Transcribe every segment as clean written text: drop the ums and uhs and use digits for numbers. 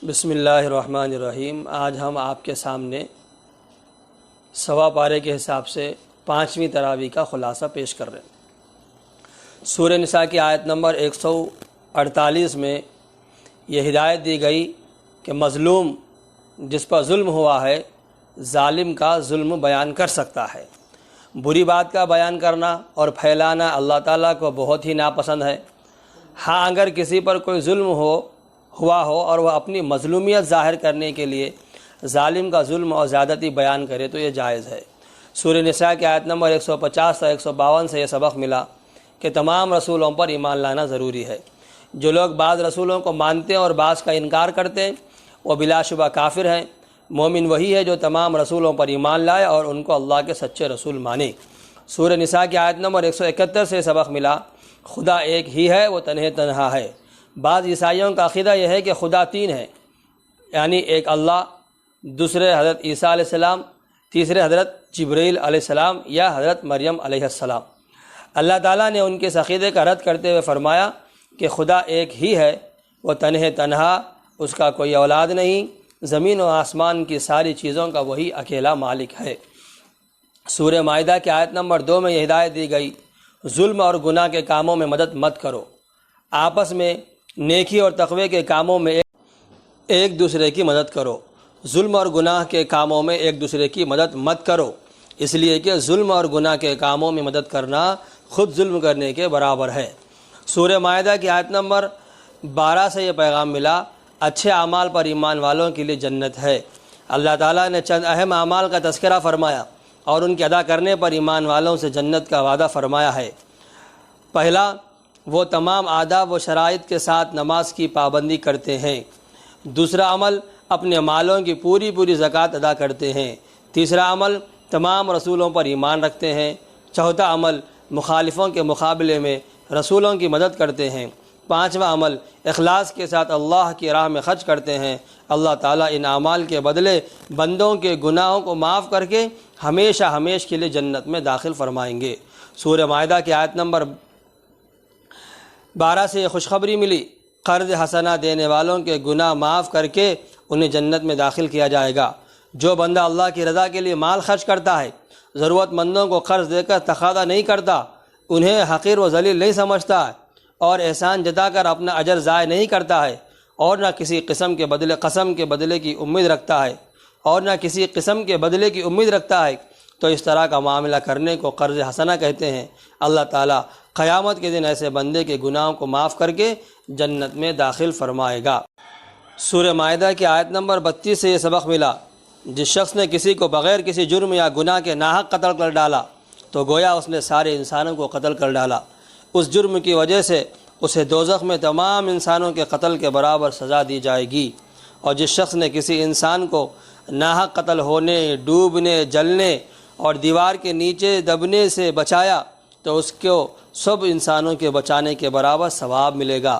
بسم اللہ الرحمن الرحیم۔ آج ہم آپ کے سامنے سوا پارے کے حساب سے 5ویں تراویح کا خلاصہ پیش کر رہے ہیں۔ سورہ نساء کی آیت نمبر 148 میں یہ ہدایت دی گئی کہ مظلوم جس پر ظلم ہوا ہے ظالم کا ظلم بیان کر سکتا ہے۔ بری بات کا بیان کرنا اور پھیلانا اللہ تعالیٰ کو بہت ہی ناپسند ہے۔ ہاں اگر کسی پر کوئی ظلم ہوا ہو اور وہ اپنی مظلومیت ظاہر کرنے کے لیے ظالم کا ظلم اور زیادتی بیان کرے تو یہ جائز ہے۔ سورہ نساء کی آیت نمبر 150 تا 152 سے یہ سبق ملا کہ تمام رسولوں پر ایمان لانا ضروری ہے۔ جو لوگ بعض رسولوں کو مانتے ہیں اور بعض کا انکار کرتے ہیں وہ بلا شبہ کافر ہیں۔ مومن وہی ہے جو تمام رسولوں پر ایمان لائے اور ان کو اللہ کے سچے رسول مانے۔ سورہ نساء کی آیت نمبر 171 سے سبق ملا خدا ایک ہی ہے، وہ تنہا ہے۔ بعض عیسائیوں کا عقیدہ یہ ہے کہ خدا 3 ہے، یعنی ایک اللہ، دوسرے حضرت عیسیٰ علیہ السلام، تیسرے حضرت جبرائیل علیہ السلام یا حضرت مریم علیہ السلام۔ اللہ تعالیٰ نے ان کے اس عقیدے کا رد کرتے ہوئے فرمایا کہ خدا ایک ہی ہے، وہ تنہا، اس کا کوئی اولاد نہیں، زمین و آسمان کی ساری چیزوں کا وہی اکیلا مالک ہے۔ سورہ مائدہ کی آیت نمبر 2 میں یہ ہدایت دی گئی ظلم اور گناہ کے کاموں میں مدد مت کرو، آپس میں نیکی اور تقوی کے کاموں میں ایک دوسرے کی مدد کرو۔ ظلم اور گناہ کے کاموں میں ایک دوسرے کی مدد مت کرو، اس لیے کہ ظلم اور گناہ کے کاموں میں مدد کرنا خود ظلم کرنے کے برابر ہے۔ سورہ مائدہ کی آیت نمبر 12 سے یہ پیغام ملا اچھے اعمال پر ایمان والوں کے لیے جنت ہے۔ اللہ تعالیٰ نے چند اہم اعمال کا تذکرہ فرمایا اور ان کے ادا کرنے پر ایمان والوں سے جنت کا وعدہ فرمایا ہے۔ پہلا، وہ تمام آداب و شرائط کے ساتھ نماز کی پابندی کرتے ہیں۔ دوسرا عمل، اپنے مالوں کی پوری زکوٰۃ ادا کرتے ہیں۔ تیسرا عمل، تمام رسولوں پر ایمان رکھتے ہیں۔ چوتھا عمل، مخالفوں کے مقابلے میں رسولوں کی مدد کرتے ہیں۔ پانچواں عمل، اخلاص کے ساتھ اللہ کی راہ میں خرچ کرتے ہیں۔ اللہ تعالیٰ ان اعمال کے بدلے بندوں کے گناہوں کو معاف کر کے ہمیشہ کے لیے جنت میں داخل فرمائیں گے۔ سورہ مائدہ کی آیت نمبر 12 سے یہ خوشخبری ملی قرض حسنہ دینے والوں کے گناہ معاف کر کے انہیں جنت میں داخل کیا جائے گا۔ جو بندہ اللہ کی رضا کے لیے مال خرچ کرتا ہے، ضرورت مندوں کو قرض دے کر تقاضا نہیں کرتا، انہیں حقیر و ذلیل نہیں سمجھتا ہے اور احسان جتا کر اپنا اجر ضائع نہیں کرتا ہے اور نہ کسی قسم کے بدلے کی امید رکھتا ہے تو اس طرح کا معاملہ کرنے کو قرض حسنہ کہتے ہیں۔ اللہ تعالیٰ قیامت کے دن ایسے بندے کے گناہوں کو معاف کر کے جنت میں داخل فرمائے گا۔ سورہ مائدہ کی آیت نمبر 32 سے یہ سبق ملا جس شخص نے کسی کو بغیر کسی جرم یا گناہ کے ناحق قتل کر ڈالا تو گویا اس نے سارے انسانوں کو قتل کر ڈالا۔ اس جرم کی وجہ سے اسے دوزخ میں تمام انسانوں کے قتل کے برابر سزا دی جائے گی۔ اور جس شخص نے کسی انسان کو ناحق قتل ہونے، ڈوبنے، جلنے اور دیوار کے نیچے دبنے سے بچایا تو اس کو سب انسانوں کے بچانے کے برابر ثواب ملے گا۔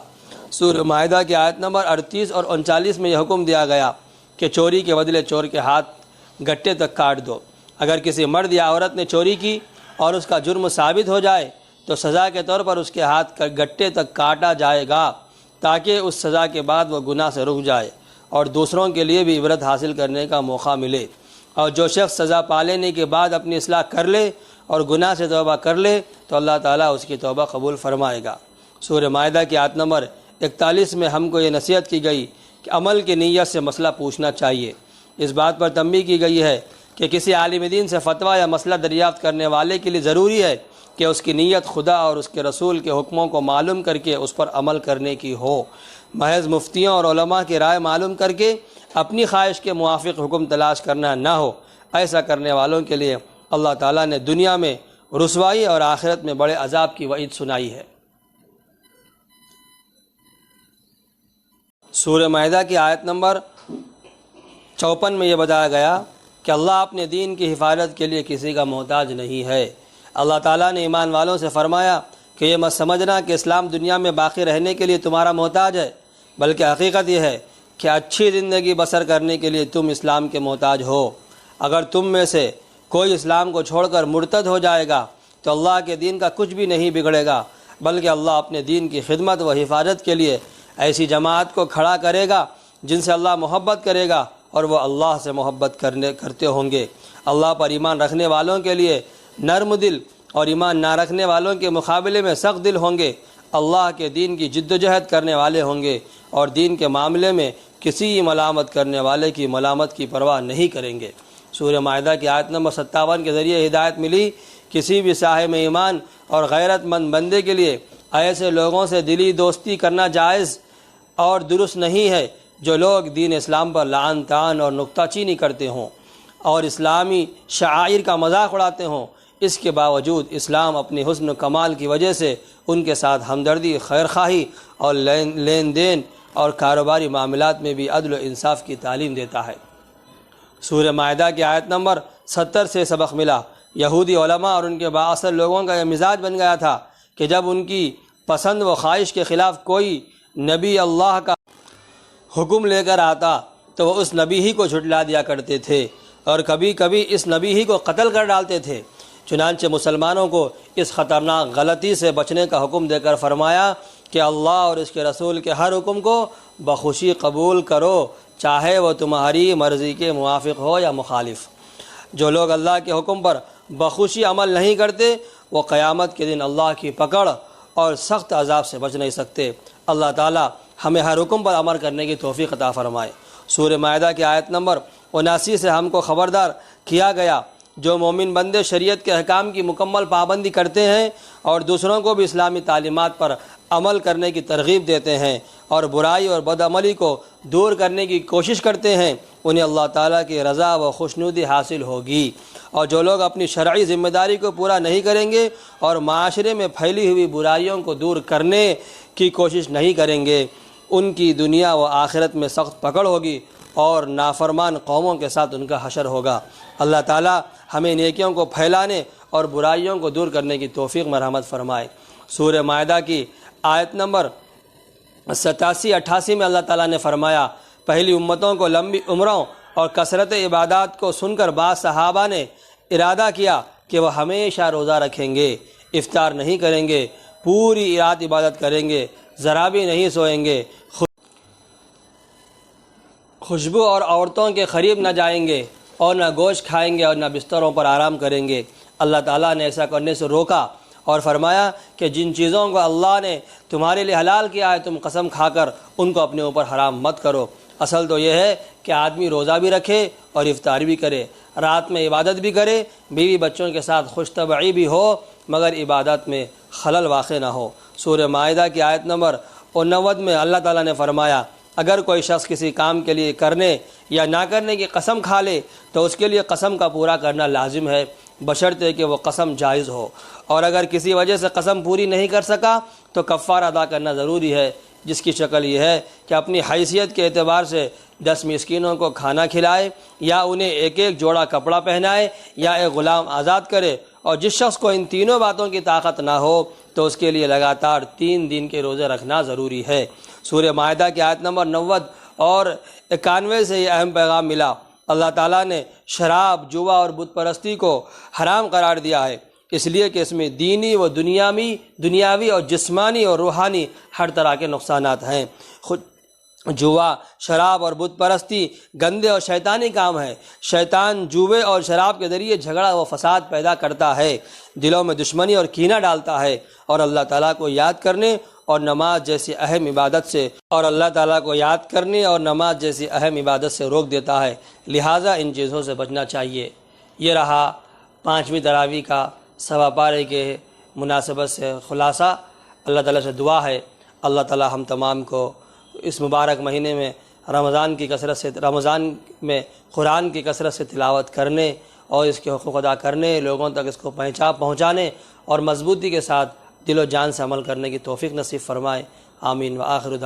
سورہ مائدہ کی آیت نمبر 38 اور 39 میں یہ حکم دیا گیا کہ چوری کے بدلے چور کے ہاتھ گٹے تک کاٹ دو۔ اگر کسی مرد یا عورت نے چوری کی اور اس کا جرم ثابت ہو جائے تو سزا کے طور پر اس کے ہاتھ گٹے تک کاٹا جائے گا تاکہ اس سزا کے بعد وہ گناہ سے رک جائے اور دوسروں کے لیے بھی عبرت حاصل کرنے کا موقع ملے۔ اور جو شخص سزا پا لینے کے بعد اپنی اصلاح کر لے اور گناہ سے توبہ کر لے تو اللہ تعالیٰ اس کی توبہ قبول فرمائے گا۔ سورہ مائدہ کی آیت نمبر 41 میں ہم کو یہ نصیحت کی گئی کہ عمل کی نیت سے مسئلہ پوچھنا چاہیے۔ اس بات پر تنبیہ کی گئی ہے کہ کسی عالم دین سے فتویٰ یا مسئلہ دریافت کرنے والے کے لیے ضروری ہے کہ اس کی نیت خدا اور اس کے رسول کے حکموں کو معلوم کر کے اس پر عمل کرنے کی ہو۔ محض مفتیوں اور علماء کی رائے معلوم کر کے اپنی خواہش کے موافق حکم تلاش کرنا نہ ہو۔ ایسا کرنے والوں کے لیے اللہ تعالیٰ نے دنیا میں رسوائی اور آخرت میں بڑے عذاب کی وعید سنائی ہے۔ سورہ مائدہ کی آیت نمبر 54 میں یہ بتایا گیا کہ اللہ اپنے دین کی حفاظت کے لیے کسی کا محتاج نہیں ہے۔ اللہ تعالیٰ نے ایمان والوں سے فرمایا کہ یہ مت سمجھنا کہ اسلام دنیا میں باقی رہنے کے لیے تمہارا محتاج ہے، بلکہ حقیقت یہ ہے کہ اچھی زندگی بسر کرنے کے لیے تم اسلام کے محتاج ہو۔ اگر تم میں سے کوئی اسلام کو چھوڑ کر مرتد ہو جائے گا تو اللہ کے دین کا کچھ بھی نہیں بگڑے گا، بلکہ اللہ اپنے دین کی خدمت و حفاظت کے لیے ایسی جماعت کو کھڑا کرے گا جن سے اللہ محبت کرے گا اور وہ اللہ سے محبت کرتے ہوں گے۔ اللہ پر ایمان رکھنے والوں کے لیے نرم دل اور ایمان نہ رکھنے والوں کے مقابلے میں سخت دل ہوں گے۔ اللہ کے دین کی جد و جہد کرنے والے ہوں گے اور دین کے معاملے میں کسی ملامت کرنے والے کی ملامت کی پرواہ نہیں کریں گے۔ سورہ مائدہ کی آیت نمبر 57 کے ذریعے ہدایت ملی، کسی بھی صاحب ایمان اور غیرت مند بندے کے لیے ایسے لوگوں سے دلی دوستی کرنا جائز اور درست نہیں ہے جو لوگ دین اسلام پر لعن طعن اور نکتہ چینی کرتے ہوں اور اسلامی شعائر کا مذاق اڑاتے ہوں۔ اس کے باوجود اسلام اپنی حسن و کمال کی وجہ سے ان کے ساتھ ہمدردی، خیرخواہی اور لین دین اور کاروباری معاملات میں بھی عدل و انصاف کی تعلیم دیتا ہے۔ سورہ مائدہ کی آیت نمبر 70 سے سبق ملا، یہودی علماء اور ان کے بااثر لوگوں کا یہ مزاج بن گیا تھا کہ جب ان کی پسند و خواہش کے خلاف کوئی نبی اللہ کا حکم لے کر آتا تو وہ اس نبی ہی کو جھٹلا دیا کرتے تھے اور کبھی کبھی اس نبی ہی کو قتل کر ڈالتے تھے۔ چنانچہ مسلمانوں کو اس خطرناک غلطی سے بچنے کا حکم دے کر فرمایا کہ اللہ اور اس کے رسول کے ہر حکم کو بخوشی قبول کرو، چاہے وہ تمہاری مرضی کے موافق ہو یا مخالف۔ جو لوگ اللہ کے حکم پر بخوشی عمل نہیں کرتے وہ قیامت کے دن اللہ کی پکڑ اور سخت عذاب سے بچ نہیں سکتے۔ اللہ تعالی ہمیں ہر حکم پر عمل کرنے کی توفیق عطا فرمائے۔ سورہ مائدہ کی آیت نمبر 79 سے ہم کو خبردار کیا گیا، جو مومن بندے شریعت کے احکام کی مکمل پابندی کرتے ہیں اور دوسروں کو بھی اسلامی تعلیمات پر عمل کرنے کی ترغیب دیتے ہیں اور برائی اور بدعملی کو دور کرنے کی کوشش کرتے ہیں، انہیں اللہ تعالیٰ کی رضا و خوشنودی حاصل ہوگی۔ اور جو لوگ اپنی شرعی ذمہ داری کو پورا نہیں کریں گے اور معاشرے میں پھیلی ہوئی برائیوں کو دور کرنے کی کوشش نہیں کریں گے، ان کی دنیا و آخرت میں سخت پکڑ ہوگی اور نافرمان قوموں کے ساتھ ان کا حشر ہوگا۔ اللہ تعالیٰ ہمیں نیکیوں کو پھیلانے اور برائیوں کو دور کرنے کی توفیق مرحمت فرمائے۔ سورہ مائدہ کی آیت نمبر 87-88 میں اللہ تعالیٰ نے فرمایا، پہلی امتوں کو لمبی عمروں اور کثرت عبادات کو سن کر بعض صحابہ نے ارادہ کیا کہ وہ ہمیشہ روزہ رکھیں گے، افطار نہیں کریں گے، پوری رات عبادت کریں گے، ذرا بھی نہیں سوئیں گے، خوشبو اور عورتوں کے قریب نہ جائیں گے اور نہ گوشت کھائیں گے اور نہ بستروں پر آرام کریں گے۔ اللہ تعالیٰ نے ایسا کرنے سے روکا اور فرمایا کہ جن چیزوں کو اللہ نے تمہارے لیے حلال کیا ہے تم قسم کھا کر ان کو اپنے اوپر حرام مت کرو۔ اصل تو یہ ہے کہ آدمی روزہ بھی رکھے اور افطار بھی کرے، رات میں عبادت بھی کرے، بیوی بچوں کے ساتھ خوش طبعی بھی ہو، مگر عبادت میں خلل واقع نہ ہو۔ سورہ مائدہ کی آیت نمبر 89 میں اللہ تعالیٰ نے فرمایا، اگر کوئی شخص کسی کام کے لیے کرنے یا نہ کرنے کی قسم کھا لے تو اس کے لیے قسم کا پورا کرنا لازم ہے، بشرطے کہ وہ قسم جائز ہو، اور اگر کسی وجہ سے قسم پوری نہیں کر سکا تو کفارہ ادا کرنا ضروری ہے، جس کی شکل یہ ہے کہ اپنی حیثیت کے اعتبار سے 10 مسکینوں کو کھانا کھلائے یا انہیں ایک ایک جوڑا کپڑا پہنائے یا ایک غلام آزاد کرے، اور جس شخص کو ان تینوں باتوں کی طاقت نہ ہو تو اس کے لیے لگاتار 3 دن کے روزے رکھنا ضروری ہے۔ سورہ مائدہ کی آیت نمبر 90 اور 91 سے یہ اہم پیغام ملا، اللہ تعالیٰ نے شراب، جوا اور بت پرستی کو حرام قرار دیا ہے، اس لیے کہ اس میں دینی و دنیاوی اور جسمانی اور روحانی ہر طرح کے نقصانات ہیں۔ جوا، شراب اور بت پرستی گندے اور شیطانی کام ہے۔ شیطان جوے اور شراب کے ذریعے جھگڑا و فساد پیدا کرتا ہے، دلوں میں دشمنی اور کینہ ڈالتا ہے، اور اللہ تعالیٰ کو یاد کرنے اور نماز جیسی اہم عبادت سے روک دیتا ہے، لہٰذا ان چیزوں سے بچنا چاہیے۔ یہ رہا 5ویں تراویح کا سوا پارے کے مناسبت سے خلاصہ۔ اللہ تعالیٰ سے دعا ہے اللہ تعالیٰ ہم تمام کو اس مبارک مہینے میں رمضان میں قرآن کی کثرت سے تلاوت کرنے اور اس کے حقوق ادا کرنے، لوگوں تک اس کو پہنچانے اور مضبوطی کے ساتھ دل و جان سے عمل کرنے کی توفیق نصیب فرمائے۔ آمین۔ وآخر دعوانا